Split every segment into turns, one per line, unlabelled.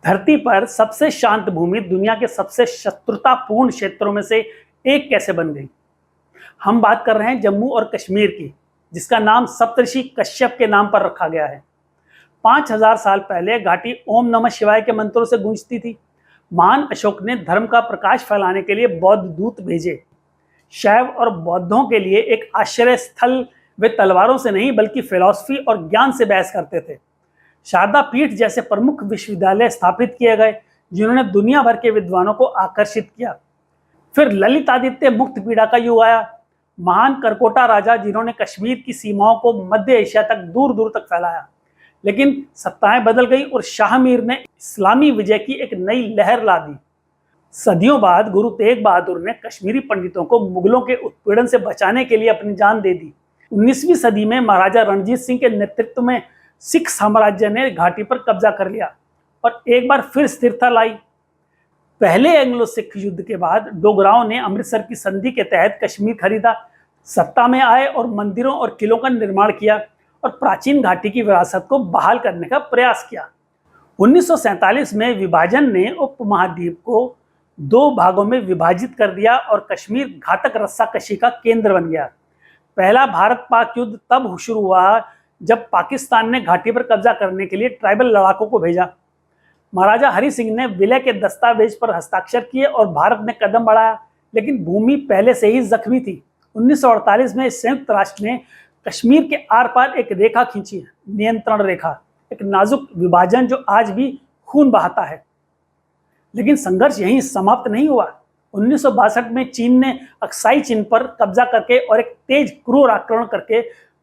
धरती पर सबसे शांत भूमि दुनिया के सबसे शत्रुतापूर्ण क्षेत्रों में से एक कैसे बन गई? हम बात कर रहे हैं जम्मू और कश्मीर की, जिसका नाम सप्तऋषि कश्यप के नाम पर रखा गया है। 5000 साल पहले घाटी ओम नमः शिवाय के मंत्रों से गूंजती थी। महान अशोक ने धर्म का प्रकाश फैलाने के लिए बौद्ध दूत भेजे। शैव और बौद्धों के लिए एक आश्रय स्थल वे तलवारों से नहीं बल्कि फिलॉसफी और ज्ञान से बहस करते थे। शारदा पीठ जैसे प्रमुख विश्वविद्यालय स्थापित किए गए, जिन्होंने दुनिया भर के विद्वानों को आकर्षित किया। फिर ललितादित्य मुक्त पीड़ा का युग आया। महान करकोटा राजा, जिन्होंने कश्मीर की सीमाओं को मध्य एशिया तक दूर दूर तक फैलाया। लेकिन सत्ताएं बदल गई और शाह मीर ने इस्लामी विजय की एक नई लहर ला दी। सदियों बाद गुरु तेग बहादुर ने कश्मीरी पंडितों को मुगलों के उत्पीड़न से बचाने के लिए अपनी जान दे दी। 19वीं सदी में महाराजा रणजीत सिंह के नेतृत्व में सिख साम्राज्य ने घाटी पर कब्जा कर लिया और एक बार फिर स्थिरता लाई। पहले एंग्लो सिख युद्ध के बाद डोगराओं ने अमृतसर की संधि के तहत कश्मीर खरीदा, सत्ता में आए और मंदिरों और किलों का निर्माण किया और प्राचीन घाटी की विरासत को बहाल करने का प्रयास किया। 1947 में विभाजन ने उपमहाद्वीप को 2 भागों में विभाजित कर दिया और कश्मीर घातक रस्साकशी का केंद्र बन गया। पहला भारत पाक युद्ध तब शुरू हुआ जब पाकिस्तान ने घाटी पर कब्जा करने के लिए ट्राइबल लड़ाकों को भेजा। महाराजा हरि सिंह ने विलय के दस्तावेज पर हस्ताक्षर किए और भारत ने कदम बढ़ाया, लेकिन भूमि पहले से ही जख्मी थी। 1948 में संयुक्त राष्ट्र ने कश्मीर के आर पार एक रेखा खींची, नियंत्रण रेखा, एक नाजुक विभाजन जो आज भी खून बहाता है। लेकिन संघर्ष यहीं समाप्त नहीं हुआ। 1962 में चीन ने अक्साई चीन पर कब्जा करके और एक तेज क्रूर आक्रमण करके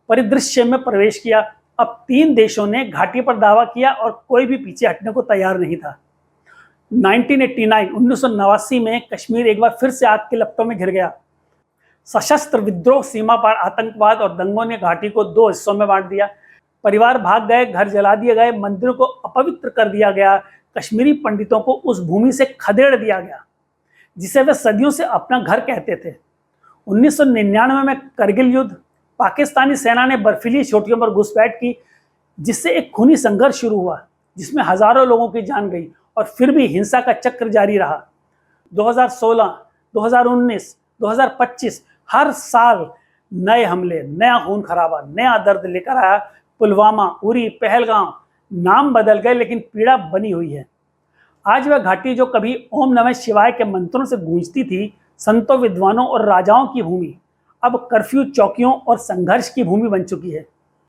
परिदृश्य में प्रवेश किया। अब 3 देशों ने घाटी पर दावा किया और कोई भी पीछे हटने को तैयार नहीं था। 1989 में कश्मीर एक बार फिर से आग की लपटों में घिर गया। सशस्त्र विद्रोह, सीमा पार आतंकवाद और दंगों ने घाटी को 2 हिस्सों में बांट दिया। परिवार भाग गए, घर जला दिए गए, मंदिरों को अपवित्र कर दिया गया। कश्मीरी पंडितों को उस भूमि से खदेड़ दिया गया जिसे वे सदियों से अपना घर कहते थे। 1999 में करगिल युद्ध, पाकिस्तानी सेना ने बर्फीली चोटियों पर घुसपैठ की, जिससे एक खूनी संघर्ष शुरू हुआ जिसमें हजारों लोगों की जान गई और फिर भी हिंसा का चक्र जारी रहा। 2016, 2019, 2025 हर साल नए हमले, नया खून खराबा, नया दर्द लेकर आया। पुलवामा, उरी, पहलगाम, नाम बदल गए लेकिन पीड़ा बनी हुई है। आज वह घाटी जो कभी ओम नमः शिवाय के मंत्रों से गूंजती थी, संतों, विद्वानों और राजाओं की भूमि, अब कर्फ्यू, चौकियों और संघर्ष की भूमि बन चुकी है।